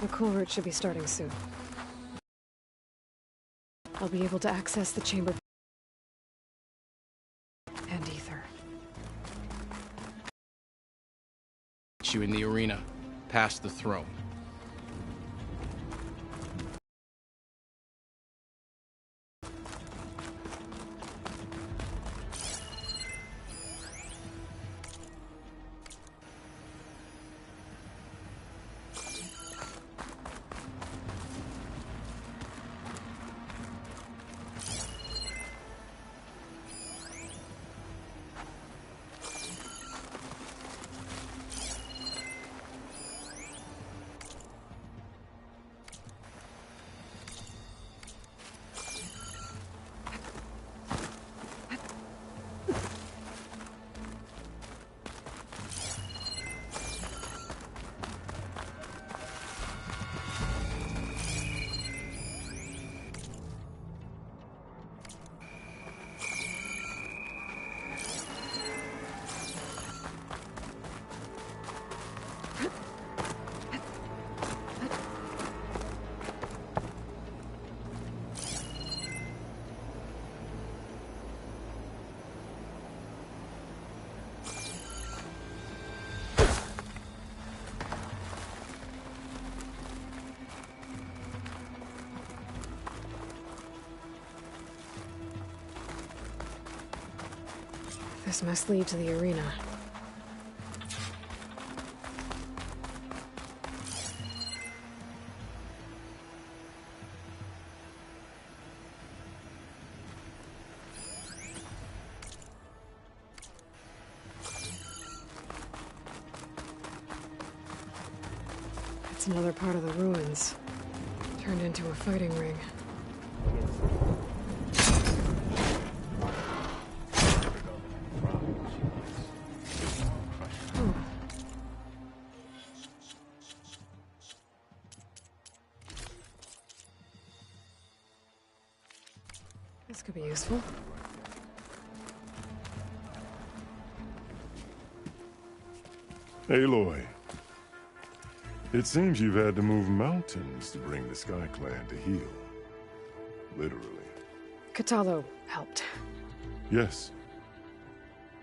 The cool route should be starting soon. I'll be able to access the chamber and ether. You in the arena, past the throne. This must lead to the arena. It's another part of the ruins, turned into a fighting ring. This could be useful. Aloy, it seems you've had to move mountains to bring the Sky Clan to heal. Literally. Katalo helped. Yes.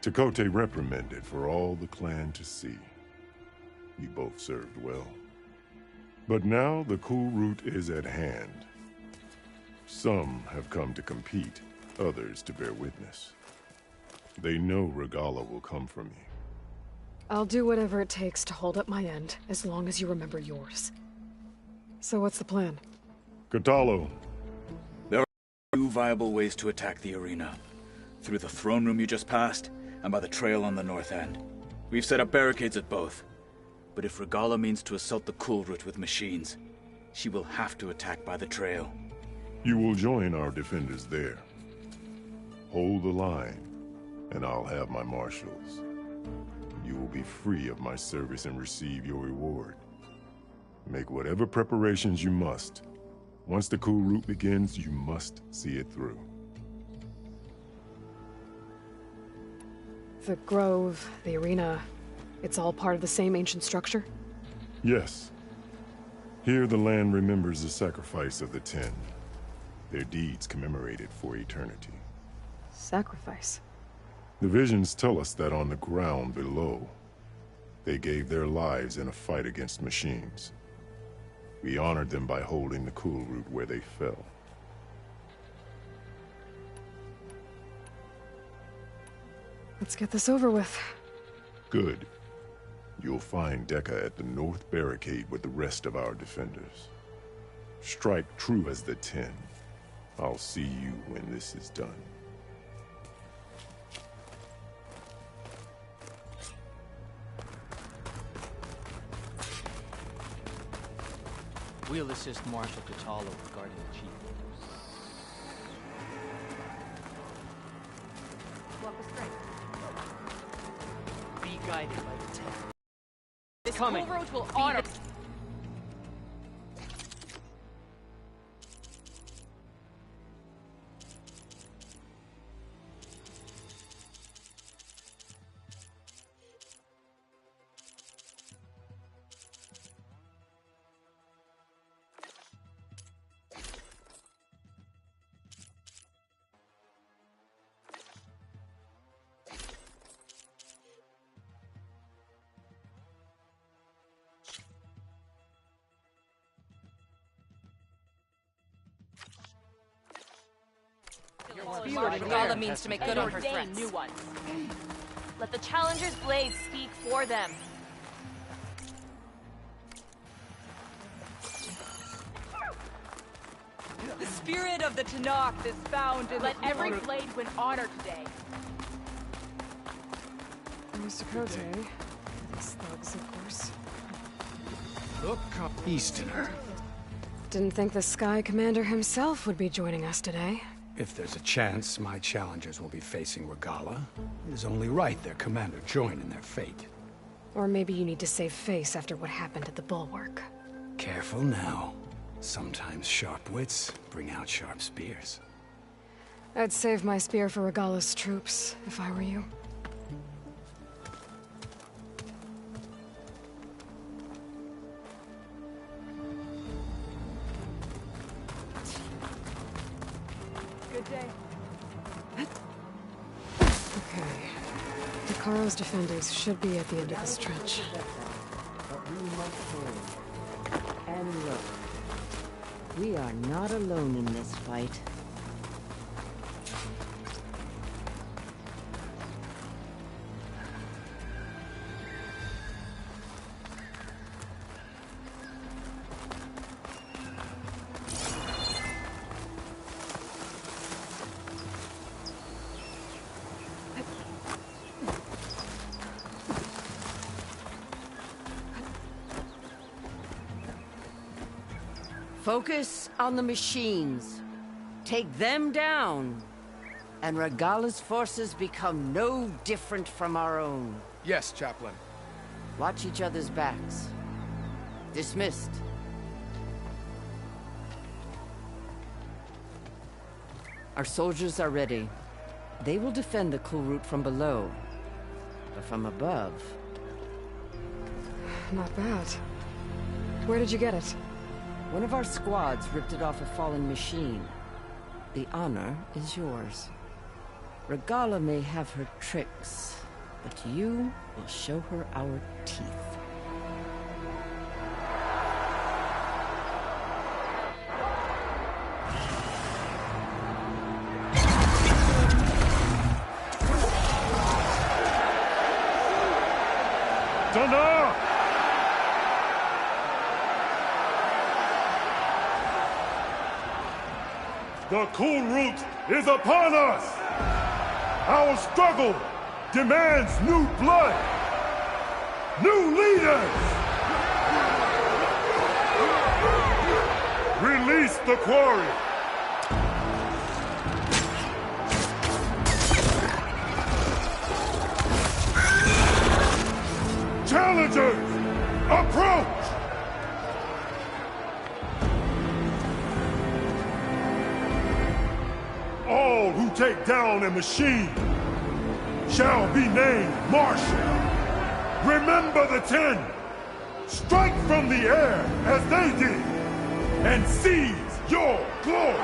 Tekote reprimanded for all the clan to see. You both served well. But now the cool route is at hand. Some have come to compete, others to bear witness. They know Regala will come for me. I'll do whatever it takes to hold up my end, as long as you remember yours. So what's the plan? Katalo. There are two viable ways to attack the arena. Through the throne room you just passed, and by the trail on the north end. We've set up barricades at both. But if Regala means to assault the cool route with machines, she will have to attack by the trail. You will join our defenders there. Hold the line, and I'll have my marshals. You will be free of my service and receive your reward. Make whatever preparations you must. Once the cool route begins, you must see it through. The grove, the arena, it's all part of the same ancient structure? Yes. Here the land remembers the sacrifice of the Ten. Their deeds commemorated for eternity. Sacrifice? The visions tell us that on the ground below, they gave their lives in a fight against machines. We honored them by holding the cool route where they fell. Let's get this over with. Good. You'll find Dekka at the north barricade with the rest of our defenders. Strike true as the Ten. I'll see you when this is done. We'll assist Marshal Katalo regarding the chief. Be guided by the Ten. This Coming. cool road will honor. Regala means to make good on her ordain threats. new ones. Let the Challenger's blade speak for them. The spirit of the Tanakh is found in Let every blade win honor today. Mr. Cote. These thugs, of course. Look, Easterner. Didn't think the Sky Commander himself would be joining us today. If there's a chance my challengers will be facing Regala, it is only right their commander join in their fate. Or maybe you need to save face after what happened at the Bulwark. Careful now. Sometimes sharp wits bring out sharp spears. I'd save my spear for Regala's troops, if I were you. Good day. Okay. Dakaro's defenders should be at the end of the stretch. But we must forward. And look, we are not alone in this fight. Focus on the machines. Take them down. And Regala's forces become no different from our own. Yes, Chaplain. Watch each other's backs. Dismissed. Our soldiers are ready. They will defend the cool route from below. But from above... Not bad. Where did you get it? One of our squads ripped it off a fallen machine. The honor is yours. Regala may have her tricks, but you will show her our teeth. Dana! The cool route is upon us! Our struggle demands new blood! New leaders! Release the quarry! Challengers, approach! All who take down a machine shall be named Marshal. Remember the 10. Strike from the air as they did, and seize your glory.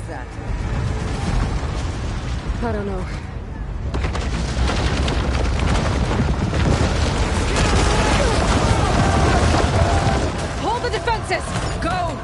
that? I don't know. Hold the defenses! Go!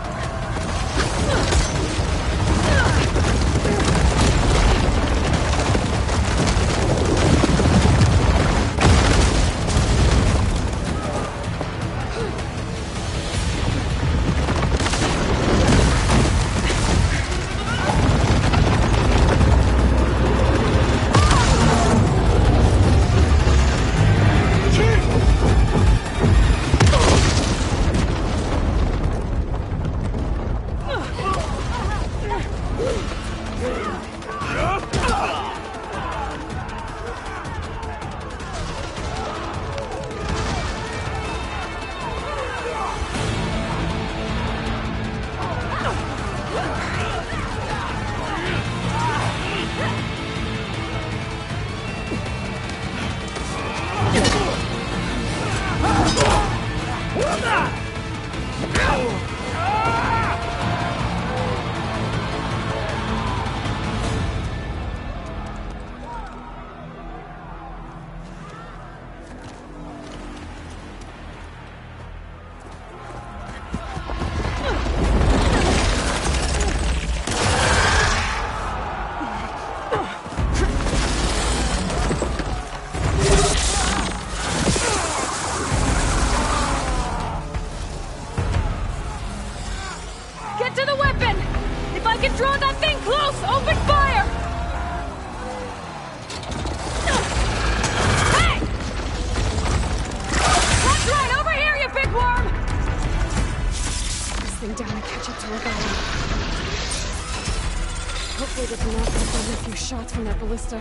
Get to the weapon! If I can draw that thing close, open fire! Hey! That's right, over here, you big worm! This thing down and catch up to Regala. Hopefully they can knock off a few shots from that ballista.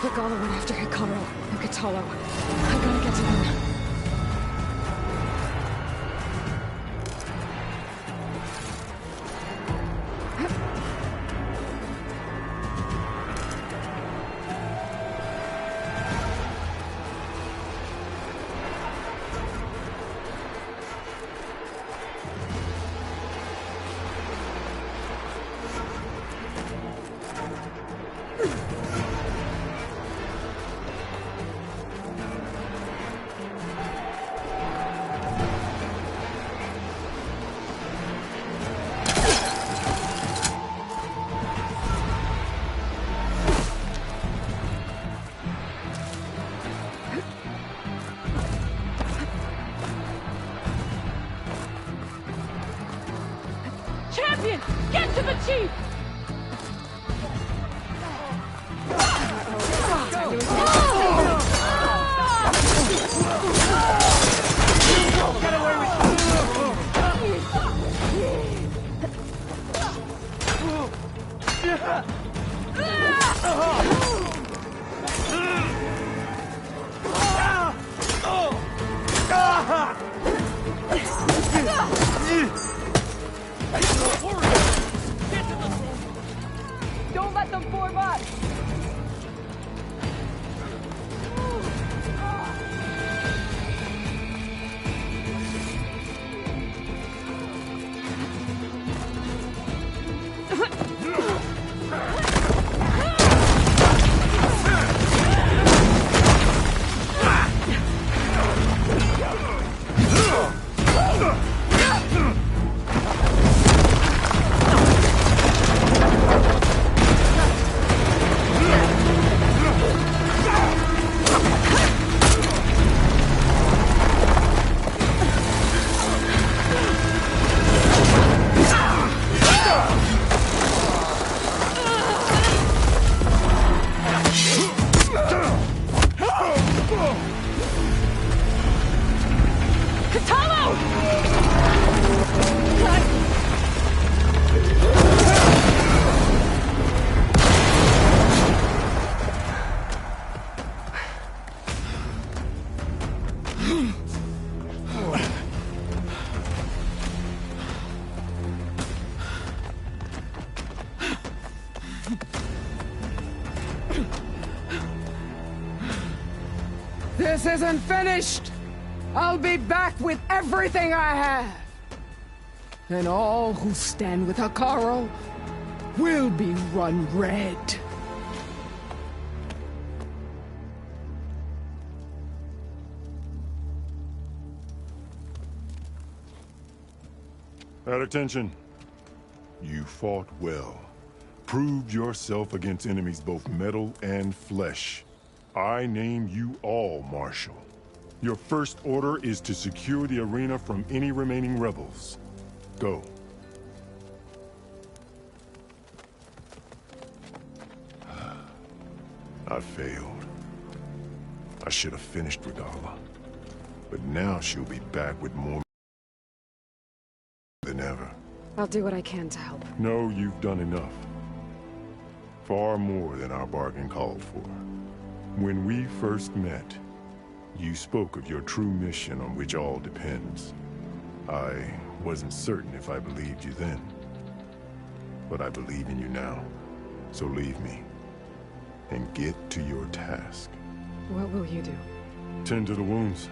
Regala went after Hikaru and Katalo. I gotta get to them. Champion! Get to the chief! Warm up! This isn't finished! I'll be back with everything I have! And all who stand with Hekarro will be run red. At attention. You fought well. Proved yourself against enemies both metal and flesh. I name you all Marshal. Your first order is to secure the arena from any remaining rebels. Go. I failed. I should have finished Regala. But now she'll be back with more than ever. I'll do what I can to help. No, you've done enough. Far more than our bargain called for. When we first met, you spoke of your true mission on which all depends. I wasn't certain if I believed you then. But I believe in you now. So leave me. And get to your task. What will you do? Tend to the wounds.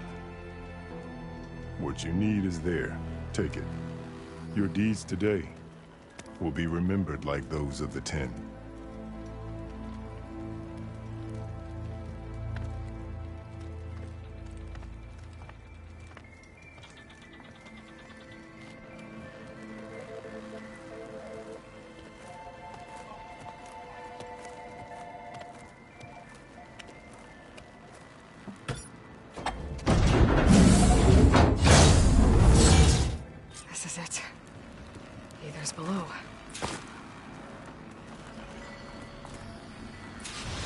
What you need is there. Take it. Your deeds today will be remembered like those of the 10. This is it. Aether's below.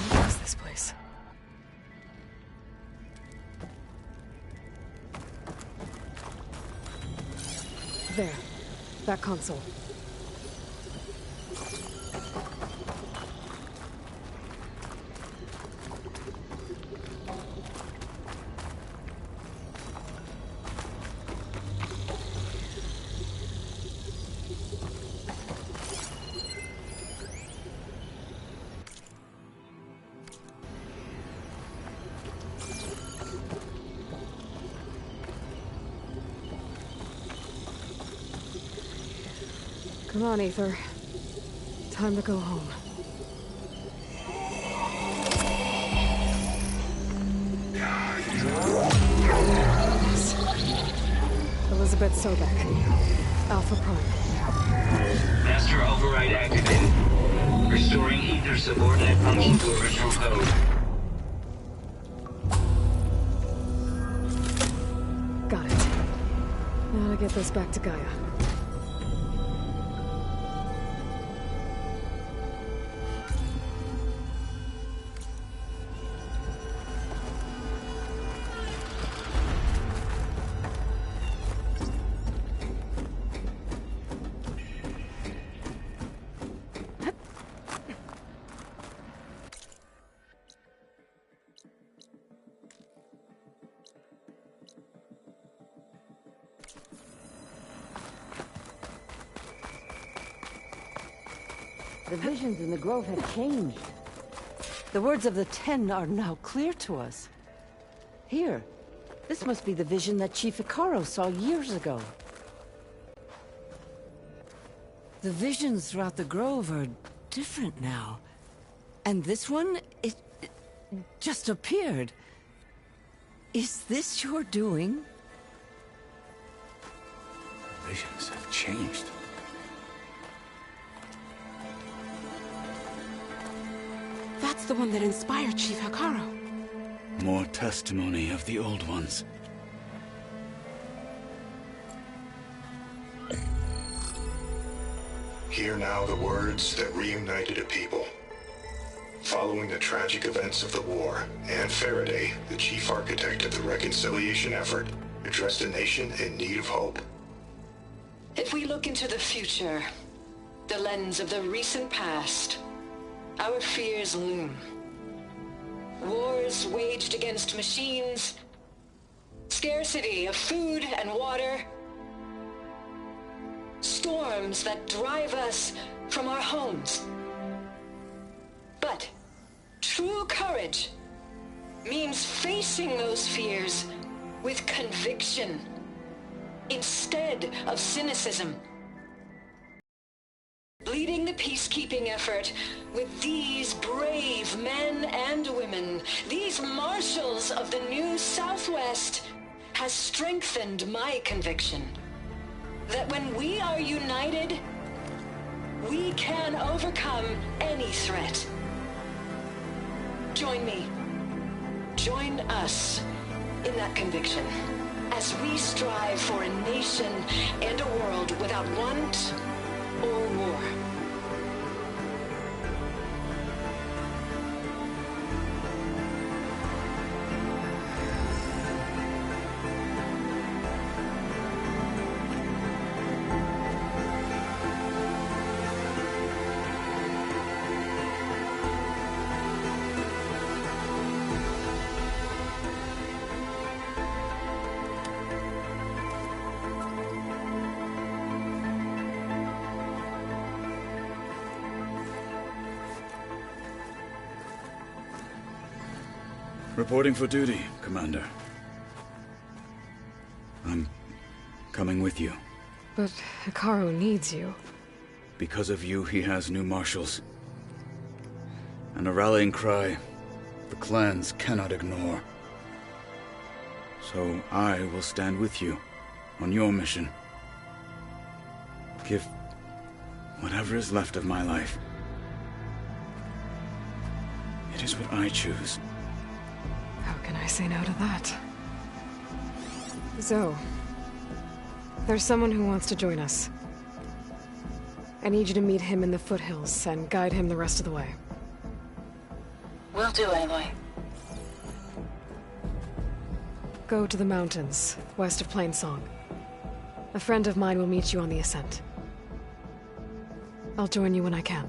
What is this place? There. That console. Come on, Aether. Time to go home. Elizabeth Sobek. Alpha Prime. Master override activated. Restoring Aether subordinate function to original code. Got it. Now to get this back to Gaia. The visions in the grove have changed. The words of the Ten are now clear to us. Here, this must be the vision that Chief Icaro saw years ago. The visions throughout the grove are different now. And this one, it just appeared. Is this your doing? Visions have changed. That's the one that inspired Chief Icaro. More testimony of the old ones. Hear now the words that reunited a people. Following the tragic events of the war, Anne Faraday, the chief architect of the reconciliation effort, addressed a nation in need of hope. If we look into the future, the lens of the recent past, our fears loom. Wars waged against machines, scarcity of food and water, storms that drive us from our homes. But true courage means facing those fears with conviction instead of cynicism. Leading the peacekeeping effort with these brave men and women, these marshals of the new Southwest, has strengthened my conviction that when we are united, we can overcome any threat. Join me. Join us in that conviction as we strive for a nation and a world without want or war. Reporting for duty, Commander. I'm coming with you. But Icaro needs you. Because of you, he has new marshals. And a rallying cry the clans cannot ignore. So I will stand with you on your mission. Give whatever is left of my life. It is what I choose. How can I say no to that? Zoe, there's someone who wants to join us. I need you to meet him in the foothills and guide him the rest of the way. Will do, Aloy. Go to the mountains, west of Plainsong. A friend of mine will meet you on the ascent. I'll join you when I can.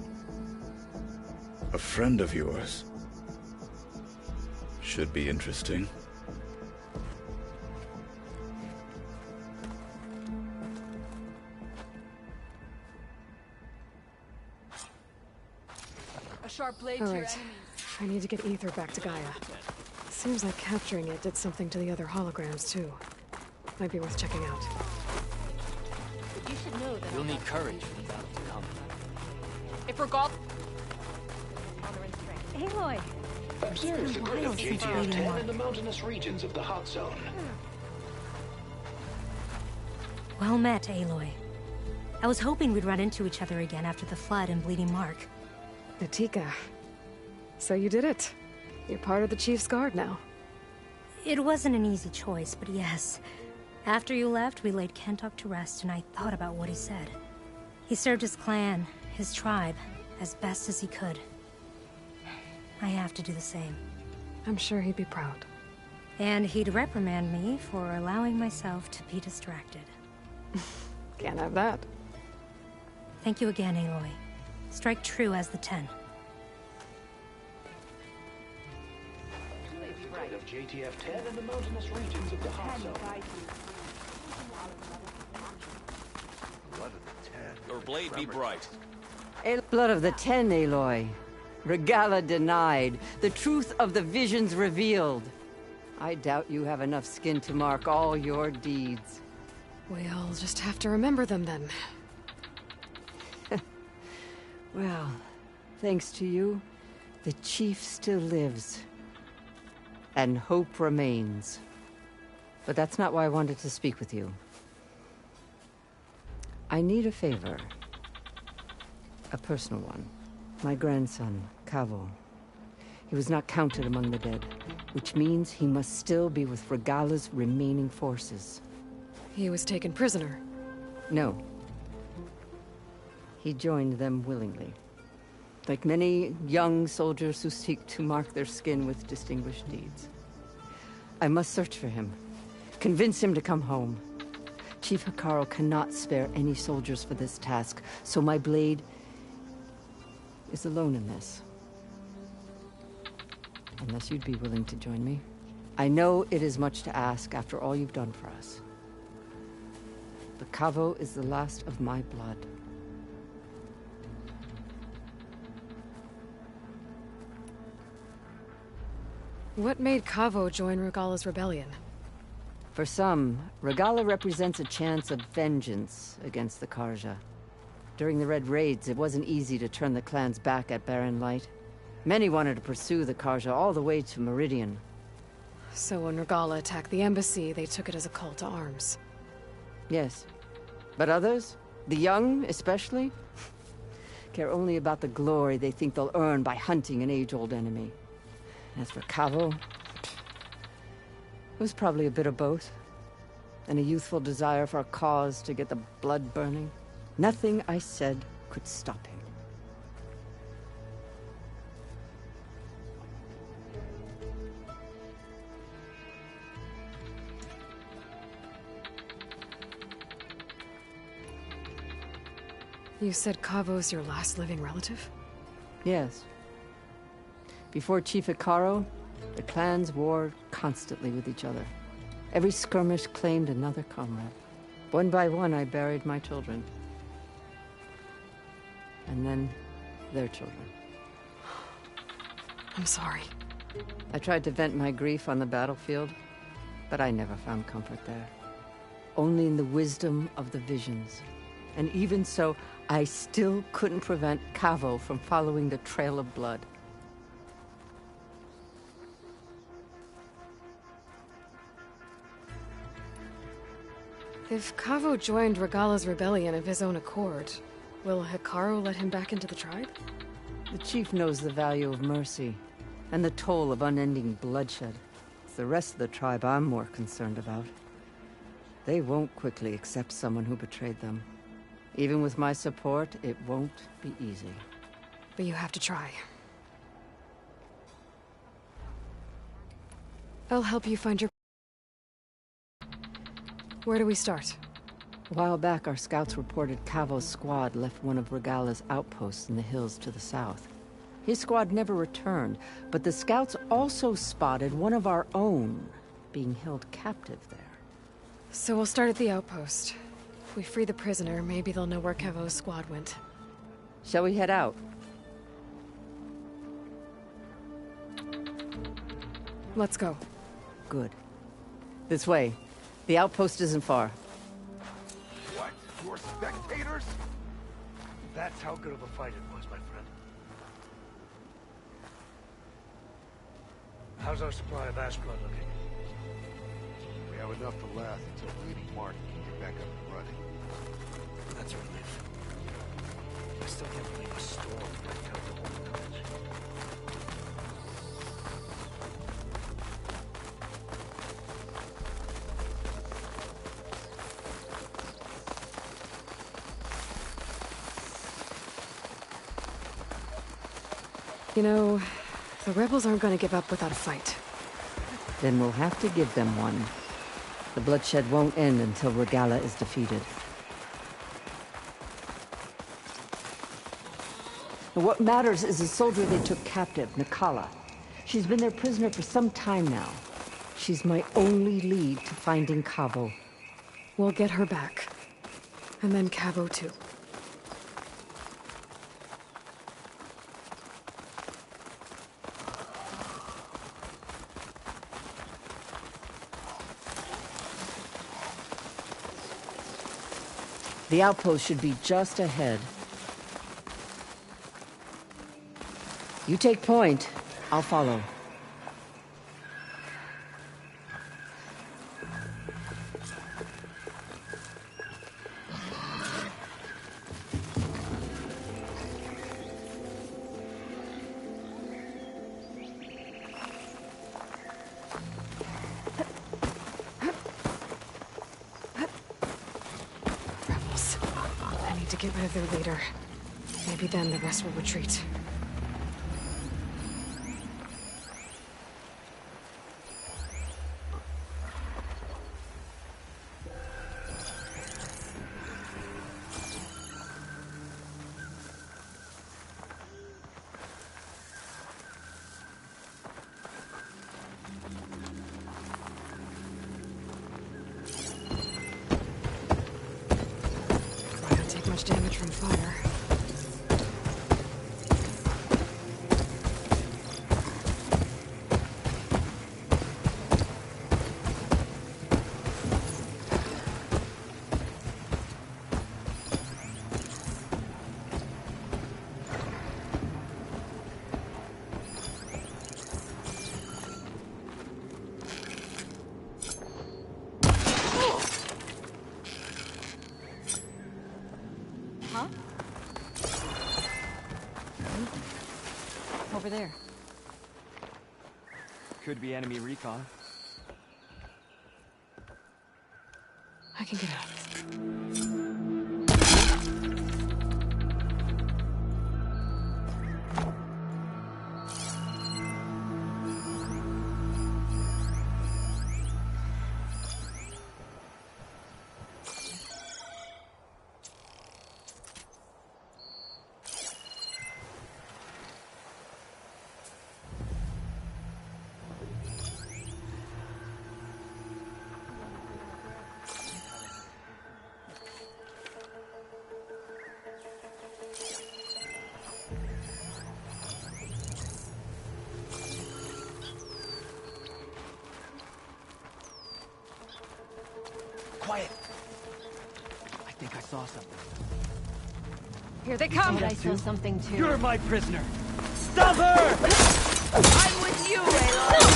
A friend of yours? Should be interesting. A sharp blade All to your right. enemies. I need to get Ether back to Gaia. Seems like capturing it did something to the other holograms, too. Might be worth checking out. But you should know that you'll need courage for the battle to come. If Regal... Aloy! Observe the grid of JTF-10 in the mountainous regions of the hot zone. Well met, Aloy. I was hoping we'd run into each other again after the flood in Bleeding Mark. Natika. So you did it. You're part of the Chief's Guard now. It wasn't an easy choice, but yes. After you left, we laid Kentuck to rest, and I thought about what he said. He served his clan, his tribe, as best as he could. I have to do the same. I'm sure he'd be proud. And he'd reprimand me for allowing myself to be distracted. Can't have that. Thank you again, Aloy. Strike true as the 10. Of JTF-10 in the mountainous regions of the hot zone. Your blade be bright. Blood of the Ten, Aloy. Regala denied. The truth of the visions revealed. I doubt you have enough skin to mark all your deeds. We'll just have to remember them then. Well, thanks to you, the Chief still lives. And hope remains. But that's not why I wanted to speak with you. I need a favor. A personal one. My grandson, Cavo. He was not counted among the dead, which means he must still be with Regala's remaining forces. He was taken prisoner? No. He joined them willingly. Like many young soldiers who seek to mark their skin with distinguished deeds. I must search for him. Convince him to come home. Chief Hekarro cannot spare any soldiers for this task, so my blade is alone in this. Unless you'd be willing to join me. I know it is much to ask after all you've done for us. But Cavo is the last of my blood. What made Cavo join Regala's rebellion? For some, Regala represents a chance of vengeance against the Karja. During the Red Raids, it wasn't easy to turn the clans back at Barren Light. Many wanted to pursue the Karja all the way to Meridian. So when Regala attacked the embassy, they took it as a call to arms. Yes. But others, the young especially, care only about the glory they think they'll earn by hunting an age-old enemy. As for Cavo, it was probably a bit of both. And a youthful desire for a cause to get the blood burning. Nothing I said could stop him. You said Cavo's your last living relative? Yes. Before Chief Hekarro, the clans warred constantly with each other. Every skirmish claimed another comrade. One by one, I buried my children. And then, their children. I'm sorry. I tried to vent my grief on the battlefield, but I never found comfort there. Only in the wisdom of the visions. And even so, I still couldn't prevent Cavo from following the trail of blood. If Cavo joined Regala's rebellion of his own accord, will Hekarro let him back into the tribe? The chief knows the value of mercy, and the toll of unending bloodshed. It's the rest of the tribe I'm more concerned about. They won't quickly accept someone who betrayed them. Even with my support, it won't be easy. But you have to try. I'll help you find your... Where do we start? A while back, our scouts reported Cavo's squad left one of Regala's outposts in the hills to the south. His squad never returned, but the scouts also spotted one of our own being held captive there. So we'll start at the outpost. If we free the prisoner, maybe they'll know where Cavo's squad went. Shall we head out? Let's go. Good. This way. The outpost isn't far. What? You're spectators? That's how good of a fight it was, my friend. How's our supply of Ashblood looking? We have enough to last until Bleeding Mark can get back up and running. That's a relief. I still can't believe a storm wiped out the whole village. You know, the rebels aren't going to give up without a fight. Then we'll have to give them one. The bloodshed won't end until Regala is defeated. What matters is the soldier they took captive, Nikala. She's been their prisoner for some time now. She's my only lead to finding Cavo. We'll get her back. And then Cavo too. The outpost should be just ahead. You take point. I'll follow. Rebels. I need to get rid of their leader. Maybe then the rest will retreat. Damage from fire. Over there. Could be enemy recon. I can get out. Quiet! I think I saw something. Here they come! I saw something too. You're my prisoner! Stop her! I'm with you, Aloy!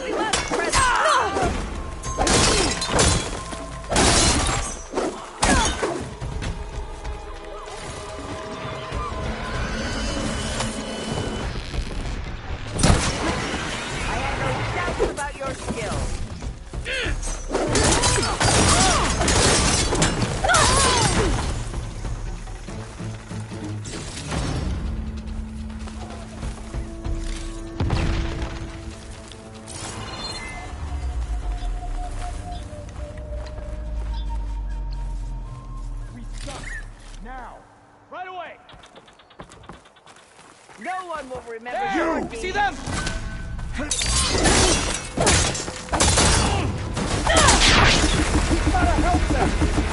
We must press. I have no doubts about your skills. Now! Right away! No one will remember There! your You deeds. see them? Gotta help them!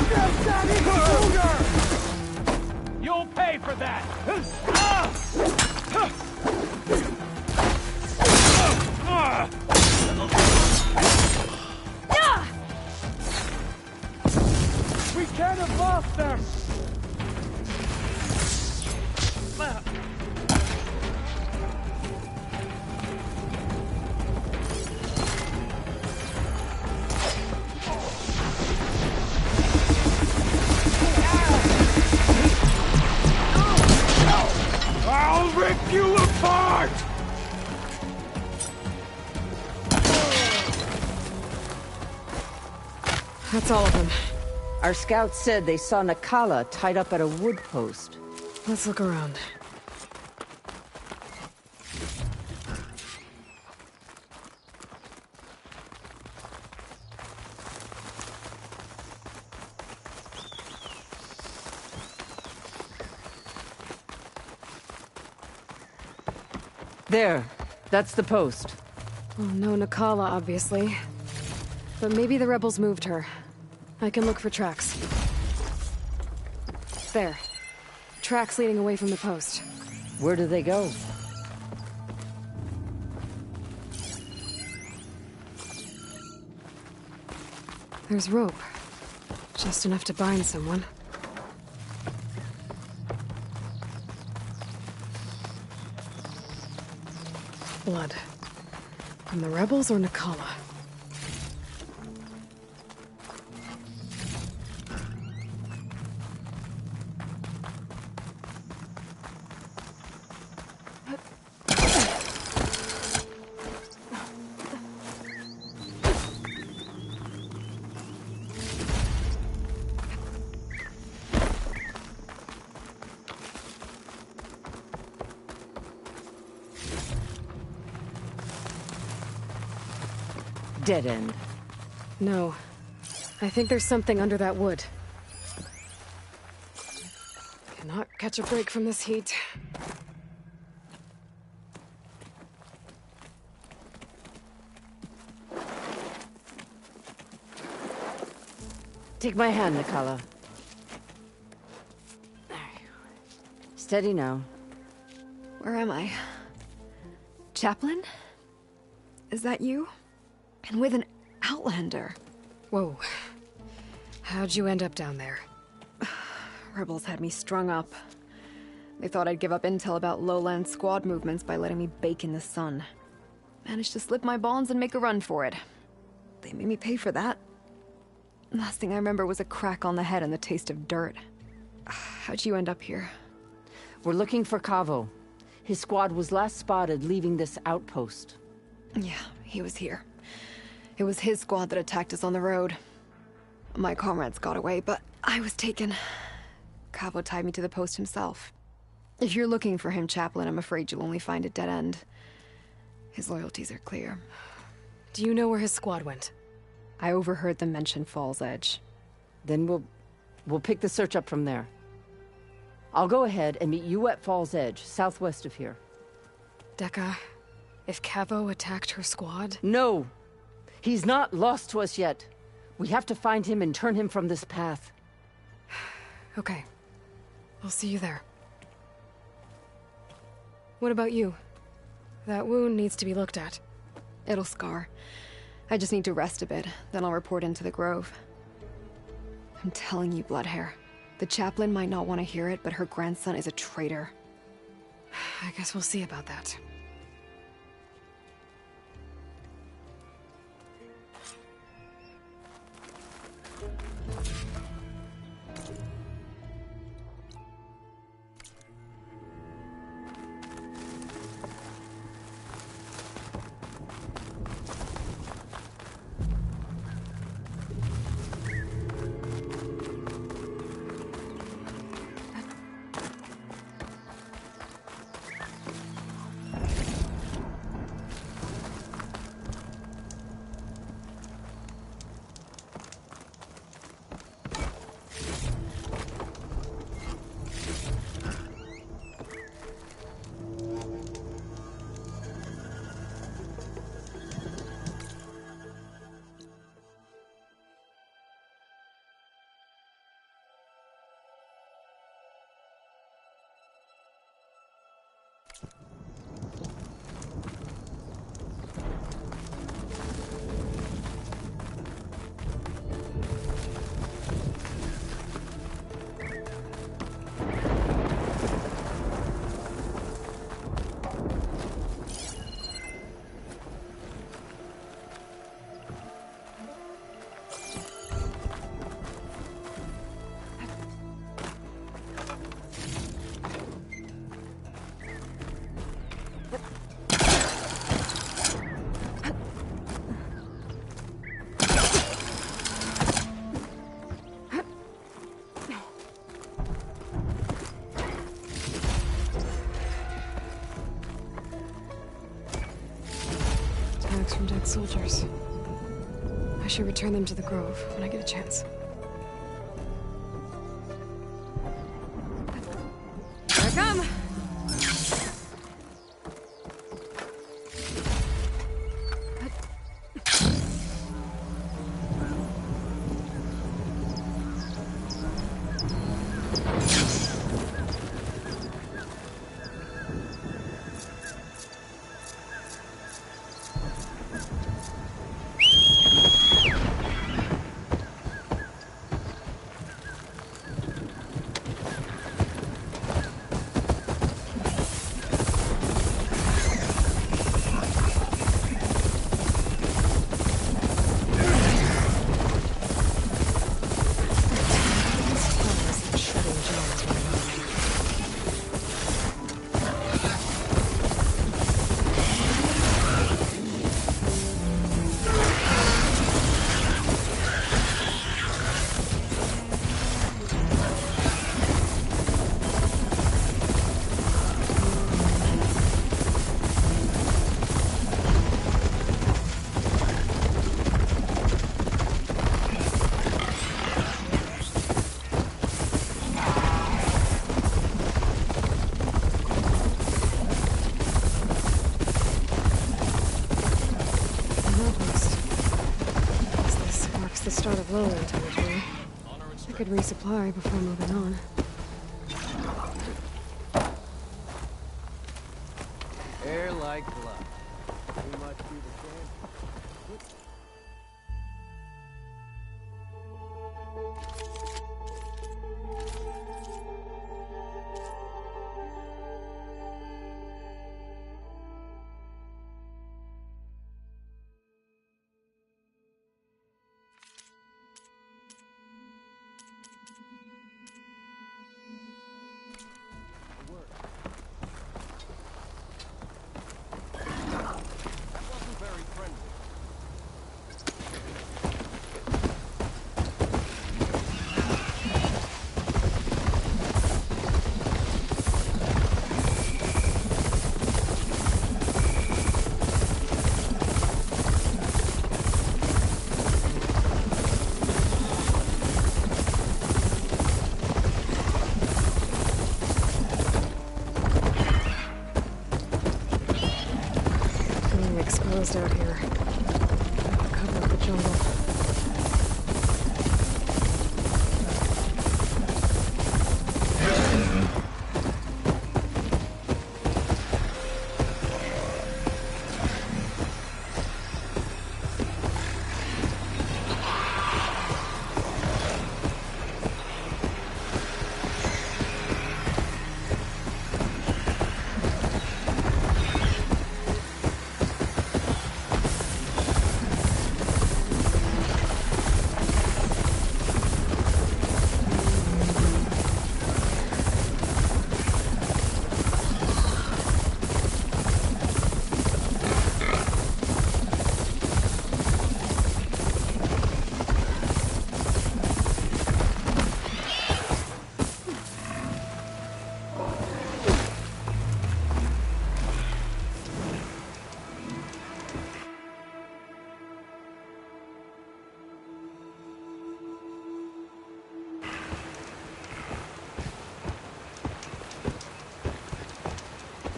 Get that intruder! You'll pay for that! We can't have lost them! I'll rip you apart! That's all of them. Our scouts said they saw Nakala tied up at a wood post. Let's look around. There. That's the post. Well, no Nakala, obviously. But maybe the rebels moved her. I can look for tracks. There. Tracks leading away from the post. Where do they go? There's rope. Just enough to bind someone. Blood. From the rebels or Nakala? Dead end. No. I think there's something under that wood. Cannot catch a break from this heat. Take my hand, Nakala. Steady now. Where am I? Chaplain? Is that you? And with an Outlander. Whoa. How'd you end up down there? Rebels had me strung up. They thought I'd give up intel about lowland squad movements by letting me bake in the sun. Managed to slip my bonds and make a run for it. They made me pay for that. Last thing I remember was a crack on the head and the taste of dirt. How'd you end up here? We're looking for Cavo. His squad was last spotted leaving this outpost. Yeah, he was here. It was his squad that attacked us on the road. My comrades got away, but I was taken. Cavo tied me to the post himself. If you're looking for him, Chaplain, I'm afraid you'll only find a dead end. His loyalties are clear. Do you know where his squad went? I overheard them mention Fall's Edge. Then we'll pick the search up from there. I'll go ahead and meet you at Fall's Edge, southwest of here. Dekka, if Cavo attacked her squad? No! He's not lost to us yet. We have to find him and turn him from this path. Okay. I'll see you there. What about you? That wound needs to be looked at. It'll scar. I just need to rest a bit, then I'll report into the Grove. I'm telling you, Bloodhair. The chaplain might not want to hear it, but her grandson is a traitor. I guess we'll see about that. From dead soldiers. I should return them to the Grove when I get a chance. Here I come! start of lowland territory. I could resupply before moving on. Air like blood. We must be the same. Exposed out here. The cover of the jungle.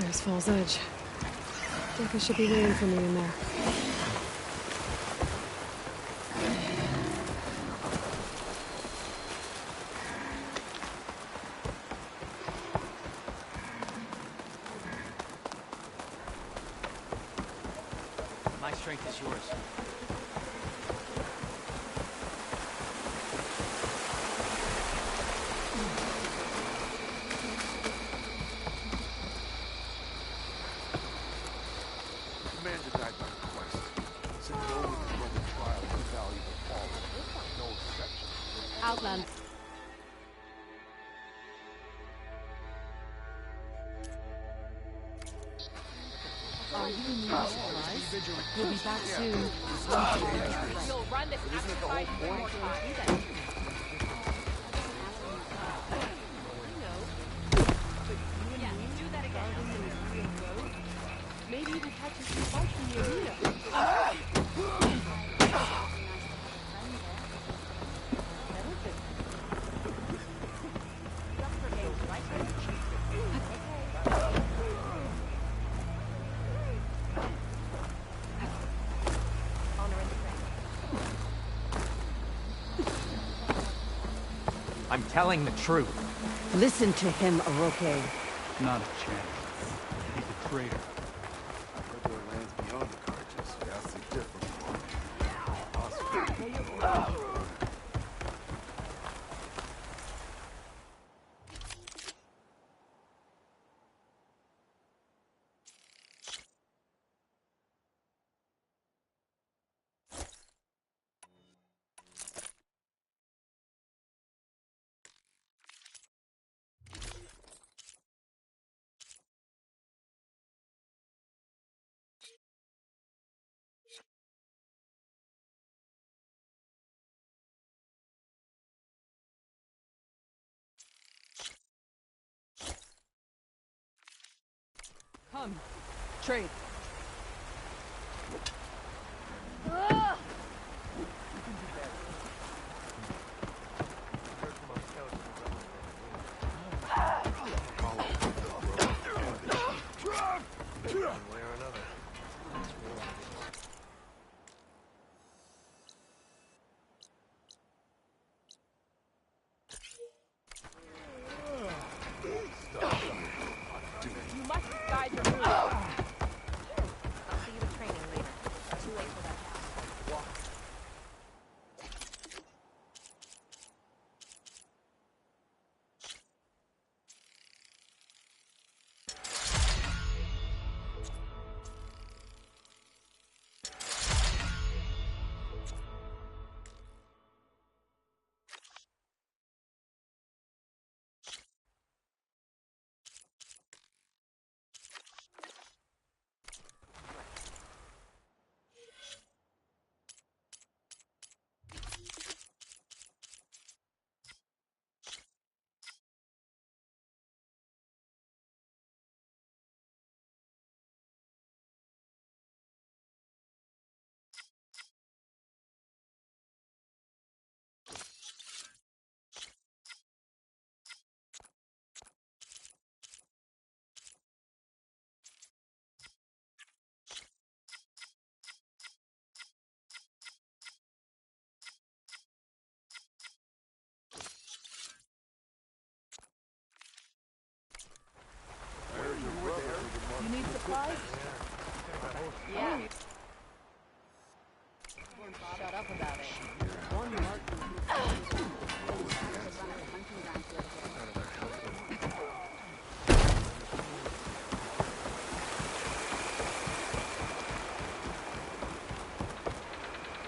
There's Fall's Edge. Deca should be waiting for me in there. My strength is yours. Commander died by request. Said no one can run the trial of the valuable fallen. No exception. Outland. Are you in need of supplies? We'll be back soon. You'll run this after more time. Yeah, do that again. Maybe even catch a few fights in the arena. I'm telling the truth. Listen to him, Oroke. Not a chance. He's a traitor. I heard there are lands beyond the Carjas. That's a different one. Come. Trade.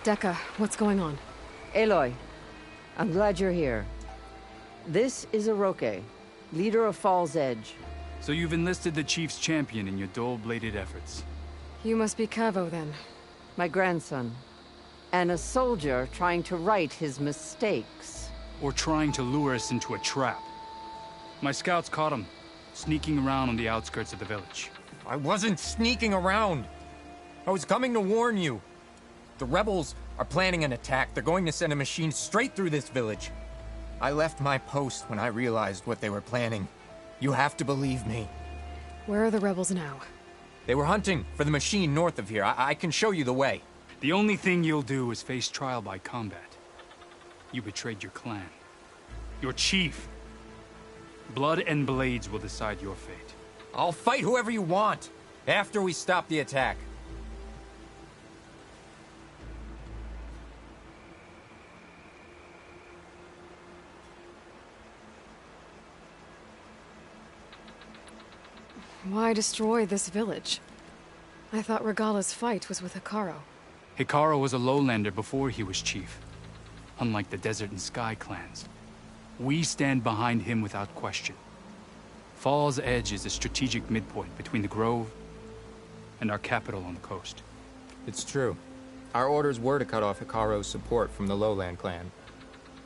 Dekka, what's going on? Aloy, I'm glad you're here. This is Aroke, leader of Fall's Edge. So you've enlisted the Chief's champion in your dull-bladed efforts. You must be Cavo, then. My grandson. And a soldier trying to right his mistakes. Or trying to lure us into a trap. My scouts caught him, sneaking around on the outskirts of the village. I wasn't sneaking around. I was coming to warn you. The rebels are planning an attack. They're going to send a machine straight through this village. I left my post when I realized what they were planning. You have to believe me. Where are the rebels now? They were hunting for the machine north of here. I can show you the way. The only thing you'll do is face trial by combat. You betrayed your clan. Your chief. Blood and blades will decide your fate. I'll fight whoever you want, after we stop the attack. Why destroy this village? I thought Regala's fight was with Hikaru. Hikaru was a lowlander before he was chief. Unlike the Desert and Sky clans. We stand behind him without question. Fall's Edge is a strategic midpoint between the Grove and our capital on the coast. It's true. Our orders were to cut off Hikaru's support from the Lowland clan.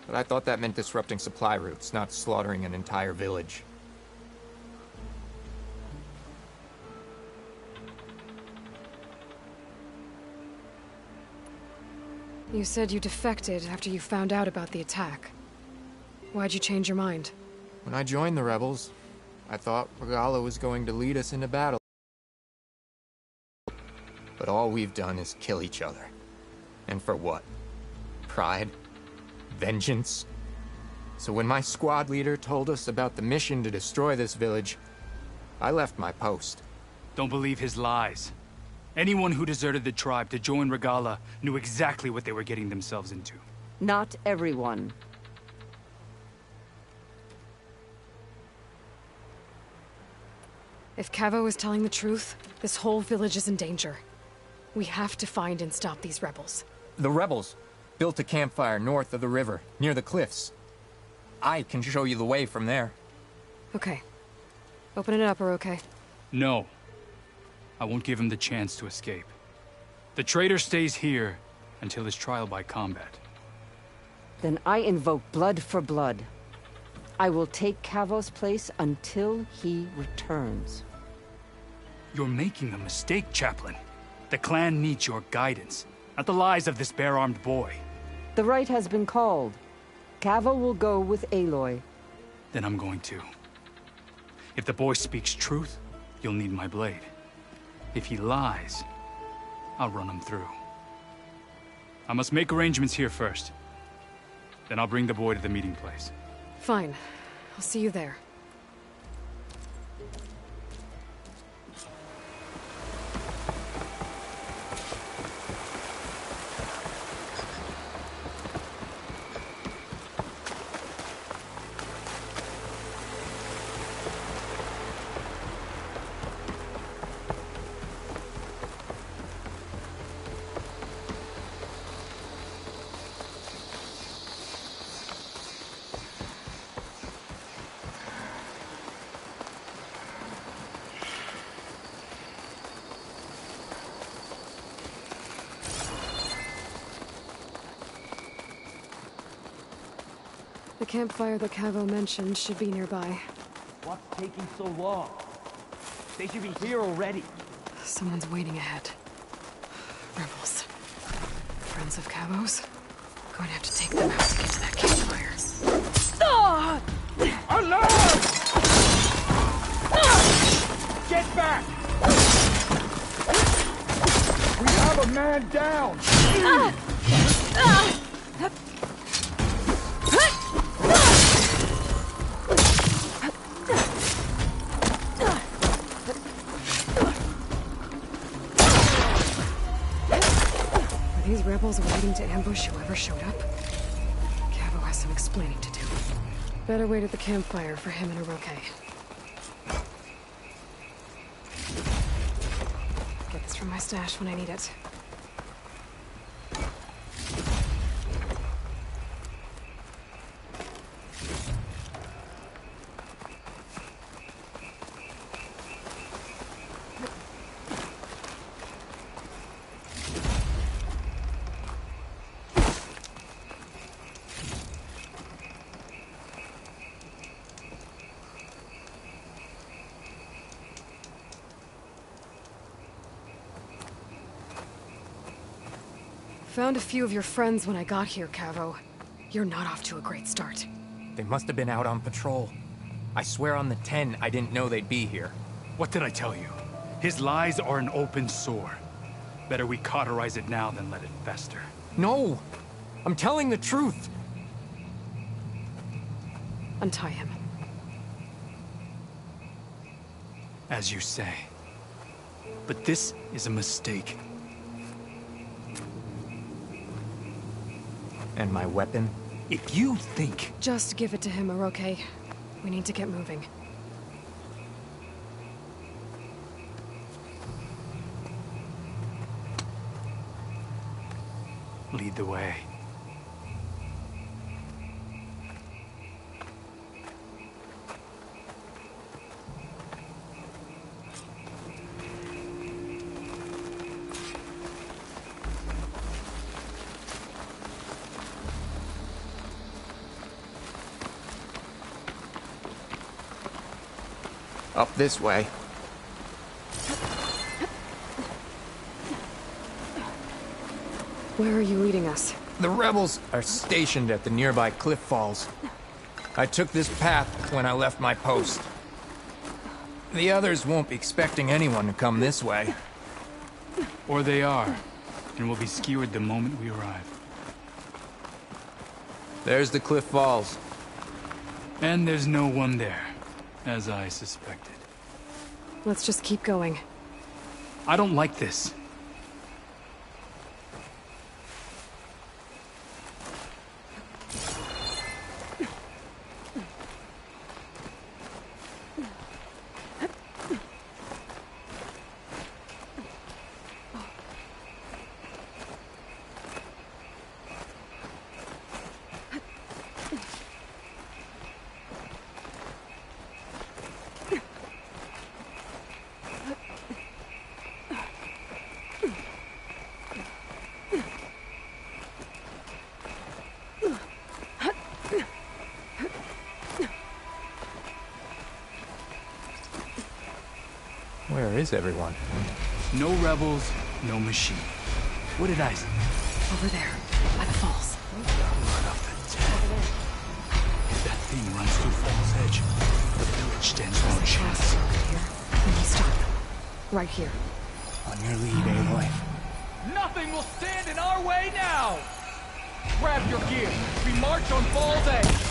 But I thought that meant disrupting supply routes, not slaughtering an entire village. You said you defected after you found out about the attack. Why'd you change your mind? When I joined the rebels, I thought Regala was going to lead us into battle. But all we've done is kill each other. And for what? Pride? Vengeance? So when my squad leader told us about the mission to destroy this village, I left my post. Don't believe his lies. Anyone who deserted the tribe to join Regala knew exactly what they were getting themselves into. Not everyone. If Cavo is telling the truth, this whole village is in danger. We have to find and stop these rebels. The rebels built a campfire north of the river, near the cliffs. I can show you the way from there. Okay. Open it up, Aroke. No. I won't give him the chance to escape. The traitor stays here until his trial by combat. Then I invoke blood for blood. I will take Cavo's place until he returns. You're making a mistake, Chaplain. The clan needs your guidance, not the lies of this bare-armed boy. The right has been called. Cavo will go with Aloy. Then I'm going to. If the boy speaks truth, you'll need my blade. If he lies, I'll run him through. I must make arrangements here first. Then I'll bring the boy to the meeting place. Fine. I'll see you there. The campfire that Cavo mentioned should be nearby. What's taking so long? They should be here already. Someone's waiting ahead. Rebels. Friends of Cavo's. Going to have to take them out to get to that campfire. Alert! Get back! We have a man down! Are these rebels waiting to ambush whoever showed up? Cavo has some explaining to do. Better wait at the campfire for him and Aroke. Get this from my stash when I need it. Found a few of your friends when I got here, Cavo. You're not off to a great start. They must have been out on patrol. I swear on the 10, I didn't know they'd be here. What did I tell you? His lies are an open sore. Better we cauterize it now than let it fester. No! I'm telling the truth! Untie him. As you say. But this is a mistake. And my weapon? If you think... Just give it to him, Oroke. We need to get moving. Lead the way. Up this way. Where are you leading us? The rebels are stationed at the nearby cliff falls. I took this path when I left my post. The others won't be expecting anyone to come this way. Or they are, and will be skewered the moment we arrive. There's the cliff falls. And there's no one there, as I suspected. Let's just keep going. I don't like this. Where is everyone? No rebels, no machine. What did I say? Over there, by the falls. Blood off the dead. If that thing runs through Fall's Edge, the village stands no chance. Here. We need to stop them. Right here. On your lead, Aloy. Nothing will stand in our way now! Grab your gear. We march on Fall's Edge.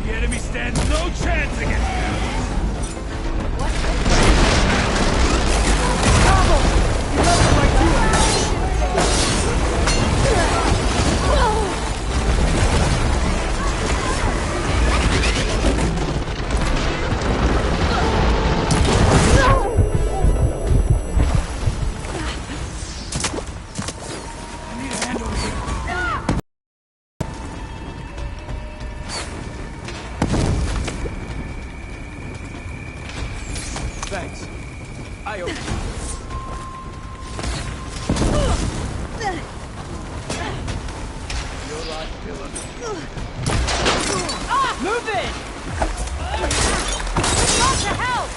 The enemy stands no chance against them! Thanks. I owe you. Your life, Dylan. Move it! Not to help!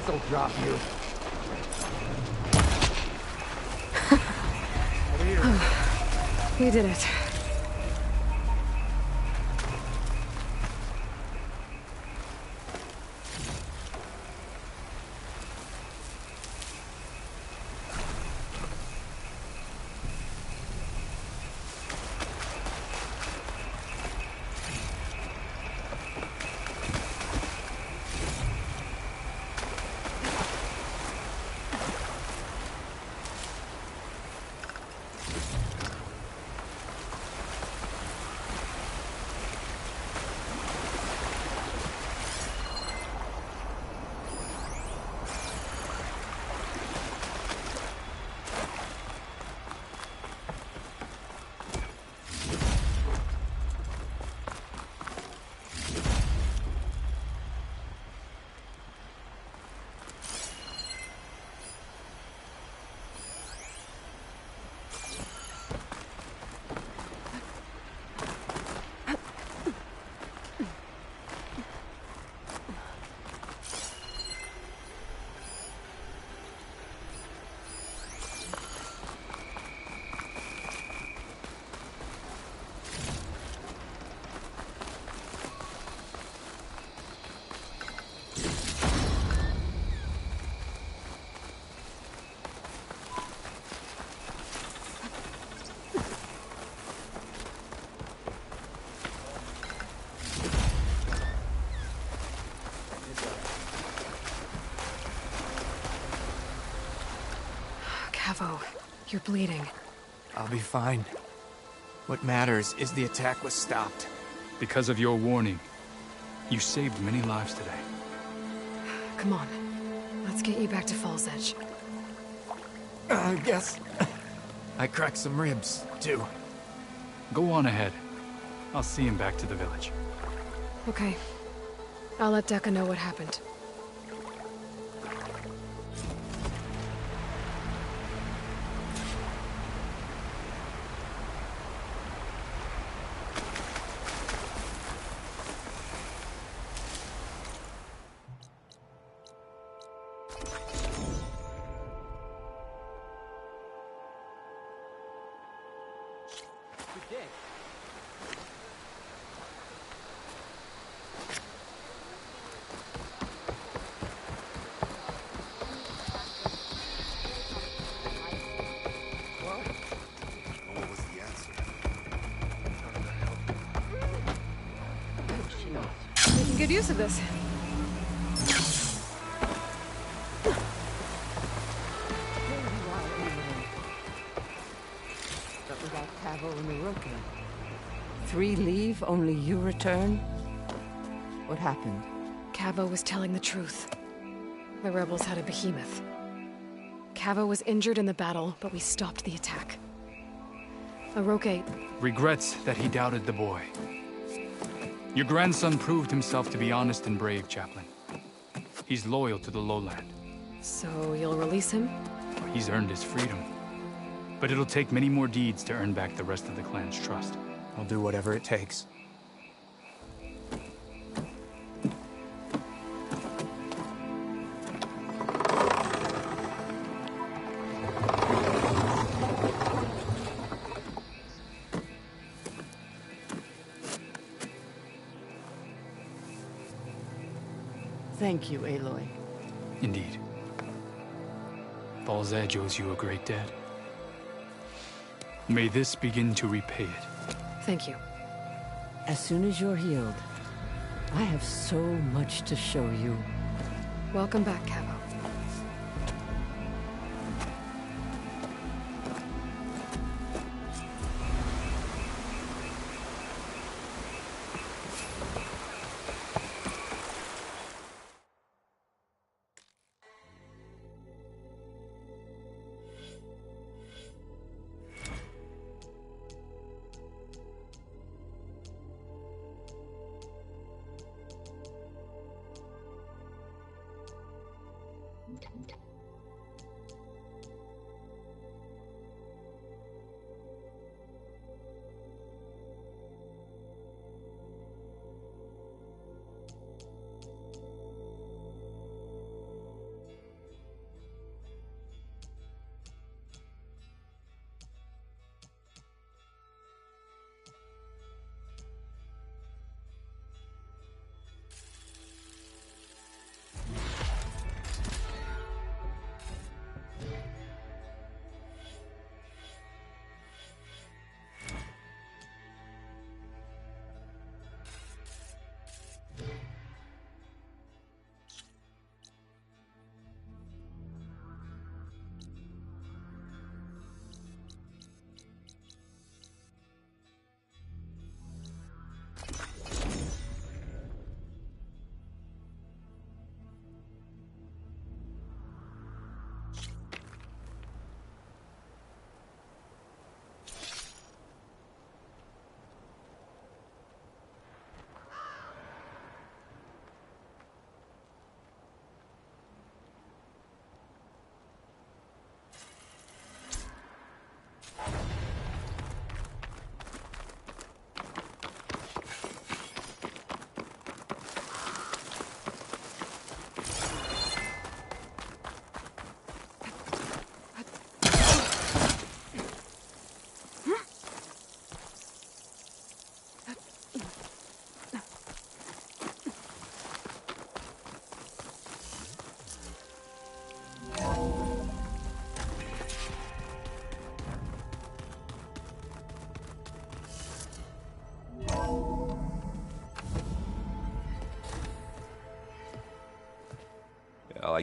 This'll drop you. We did it. Cavo, you're bleeding. I'll be fine. What matters is the attack was stopped. Because of your warning, you saved many lives today. Come on. Let's get you back to Fall's Edge. I guess I cracked some ribs, too. Go on ahead. I'll see him back to the village. Okay. I'll let Decca know what happened. What was the answer? We can get use of this. But without Cavo and the Rookie. 3 leave, only you return? What happened? Cavo was telling the truth. The rebels had a behemoth. Cavo was injured in the battle, but we stopped the attack. Aroke regrets that he doubted the boy. Your grandson proved himself to be honest and brave, Chaplain. He's loyal to the lowland. So you'll release him? He's earned his freedom. But it'll take many more deeds to earn back the rest of the clan's trust. I'll do whatever it takes. Thank you, Aloy. Indeed. Fall's Edge owes you a great debt. May this begin to repay it. Thank you. As soon as you're healed, I have so much to show you. Welcome back, Cavo.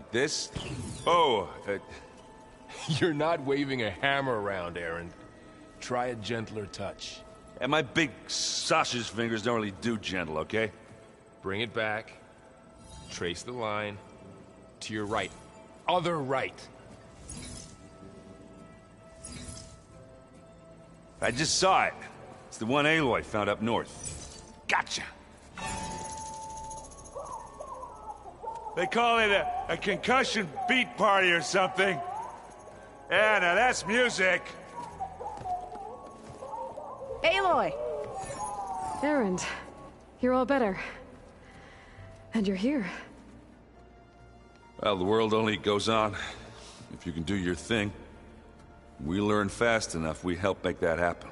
Like this? Oh, You're not waving a hammer around, Aaron. Try a gentler touch. And my big sausage fingers don't really do gentle, okay? Bring it back. Trace the line. To your right. Other right. I just saw it. It's the one Aloy found up north. Gotcha! They call it a concussion beat party or something. Yeah, now that's music. Aloy! Erend, you're all better. And you're here. Well, the world only goes on if you can do your thing. We learn fast enough, we help make that happen.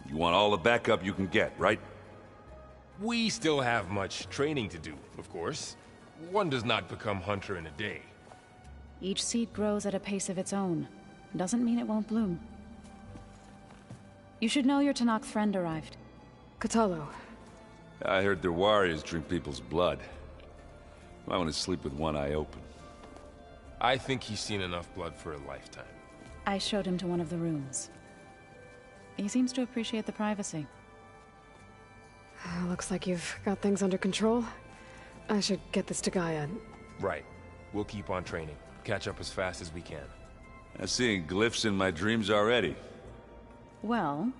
You want all the backup you can get, right? We still have much training to do, of course. One does not become hunter in a day. Each seed grows at a pace of its own. Doesn't mean it won't bloom. You should know your Tanakh friend arrived. Katalo. I heard their warriors drink people's blood. I want to sleep with one eye open. I think he's seen enough blood for a lifetime. I showed him to one of the rooms. He seems to appreciate the privacy. Looks like you've got things under control. I should get this to Gaia. Right. We'll keep on training. Catch up as fast as we can. I'm seeing glyphs in my dreams already. Well,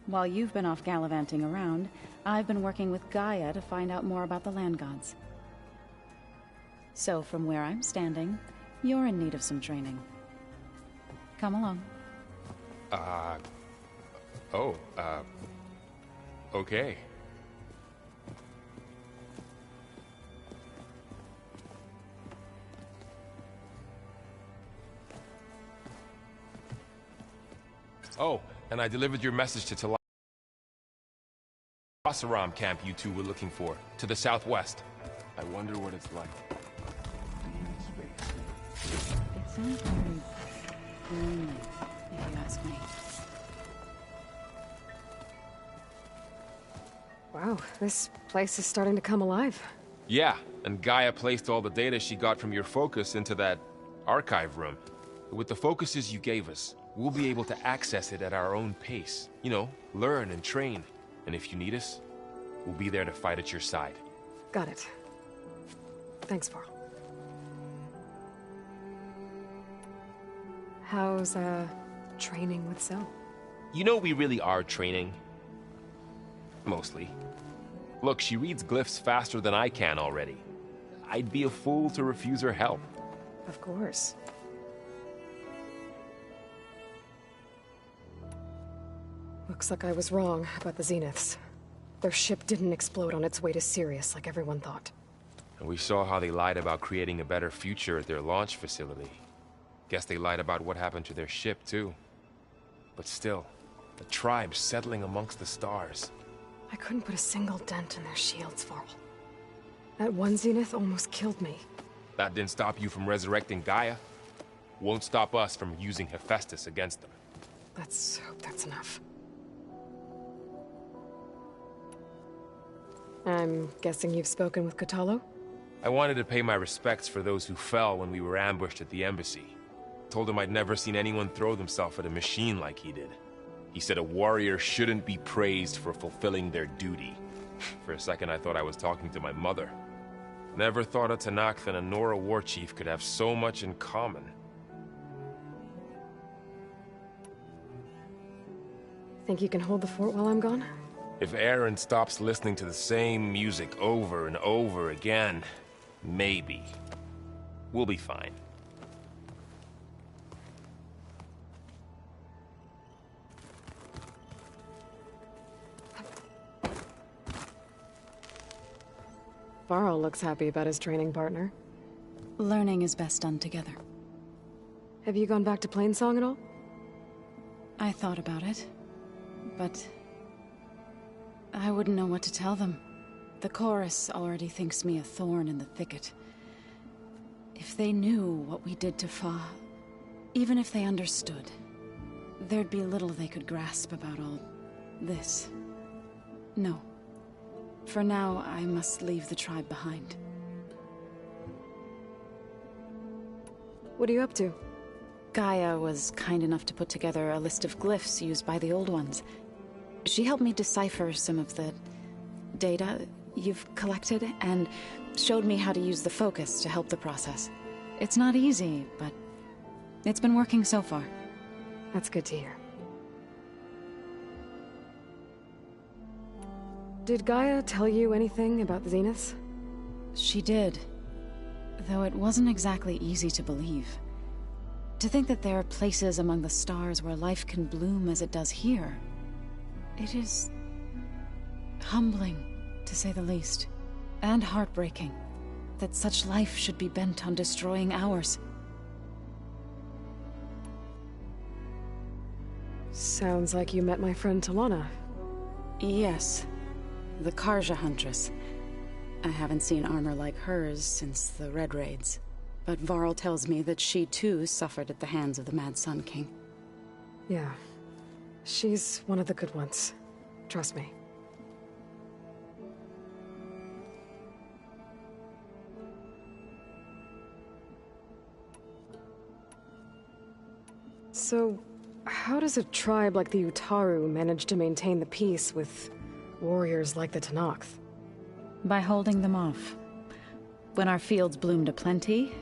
while you've been off gallivanting around, I've been working with Gaia to find out more about the land gods. So from where I'm standing, you're in need of some training. Come along. Okay. Oh, and I delivered your message to Talasaram camp you two were looking for, to the southwest. I wonder what it's like. It sounds very lonely, if you ask me. Wow, this place is starting to come alive. Yeah, and Gaia placed all the data she got from your focus into that archive room. With the focuses you gave us, we'll be able to access it at our own pace. You know, learn and train. And if you need us, we'll be there to fight at your side. Got it. Thanks, Varl. How's, training with Zoe? You know we really are training. Mostly. Look, she reads glyphs faster than I can already. I'd be a fool to refuse her help. Of course. Looks like I was wrong about the Zeniths. Their ship didn't explode on its way to Sirius like everyone thought. And we saw how they lied about creating a better future at their launch facility. Guess they lied about what happened to their ship, too. But still, the tribe settling amongst the stars. I couldn't put a single dent in their shields, Varl. That one Zenith almost killed me. That didn't stop you from resurrecting Gaia. Won't stop us from using Hephaestus against them. Let's hope that's enough. I'm guessing you've spoken with Katalo? I wanted to pay my respects for those who fell when we were ambushed at the embassy. Told him I'd never seen anyone throw themselves at a machine like he did. He said a warrior shouldn't be praised for fulfilling their duty. For a second I thought I was talking to my mother. Never thought a Tanakh and a Nora war chief could have so much in common. Think you can hold the fort while I'm gone? If Aaron stops listening to the same music over and over again, maybe. We'll be fine. Varl looks happy about his training partner. Learning is best done together. Have you gone back to Plainsong at all? I thought about it, but I wouldn't know what to tell them. The chorus already thinks me a thorn in the thicket. If they knew what we did to Fa, even if they understood, there'd be little they could grasp about all this. No. For now, I must leave the tribe behind. What are you up to? Gaia was kind enough to put together a list of glyphs used by the Old Ones. She helped me decipher some of the data you've collected, and showed me how to use the focus to help the process. It's not easy, but it's been working so far. That's good to hear. Did Gaia tell you anything about the Zeniths? She did. Though it wasn't exactly easy to believe. To think that there are places among the stars where life can bloom as it does here. It is humbling, to say the least. And heartbreaking that such life should be bent on destroying ours. Sounds like you met my friend Talana. Yes. The Karja Huntress. I haven't seen armor like hers since the Red Raids. But Varl tells me that she too suffered at the hands of the Mad Sun King. Yeah. She's one of the good ones. Trust me. So, how does a tribe like the Utaru manage to maintain the peace with warriors like the Tenakth? By holding them off. When our fields bloomed aplenty,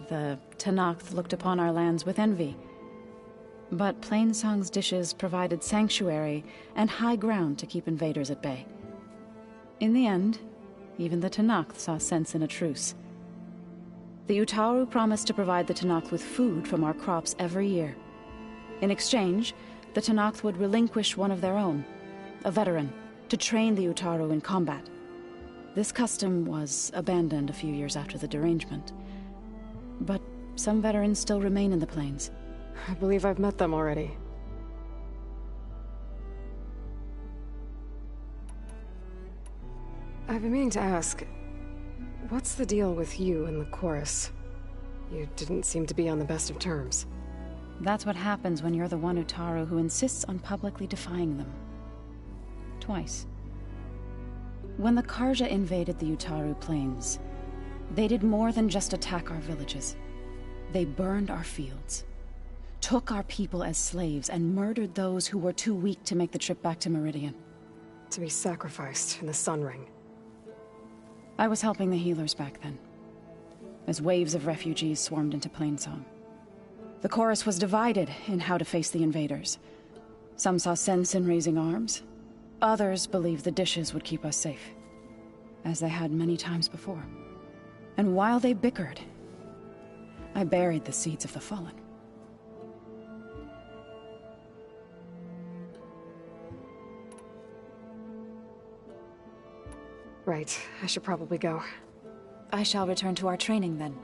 the Tenakth looked upon our lands with envy. But Plainsong's dishes provided sanctuary and high ground to keep invaders at bay. In the end, even the Tenakth saw sense in a truce. The Utaru promised to provide the Tenakth with food from our crops every year. In exchange, the Tenakth would relinquish one of their own, a veteran, to train the Utaru in combat. This custom was abandoned a few years after the derangement. But some veterans still remain in the plains. I believe I've met them already. I've been meaning to ask, what's the deal with you and the chorus? You didn't seem to be on the best of terms. That's what happens when you're the one Utaru who insists on publicly defying them. Twice. When the Karja invaded the Utaru plains, they did more than just attack our villages. They burned our fields, took our people as slaves, and murdered those who were too weak to make the trip back to Meridian. To be sacrificed in the Sun Ring. I was helping the healers back then, as waves of refugees swarmed into Plainsong. The chorus was divided in how to face the invaders. Some saw sense in raising arms. Others believed the dishes would keep us safe, as they had many times before. And while they bickered, I buried the seeds of the Fallen. Right, I should probably go. I shall return to our training then.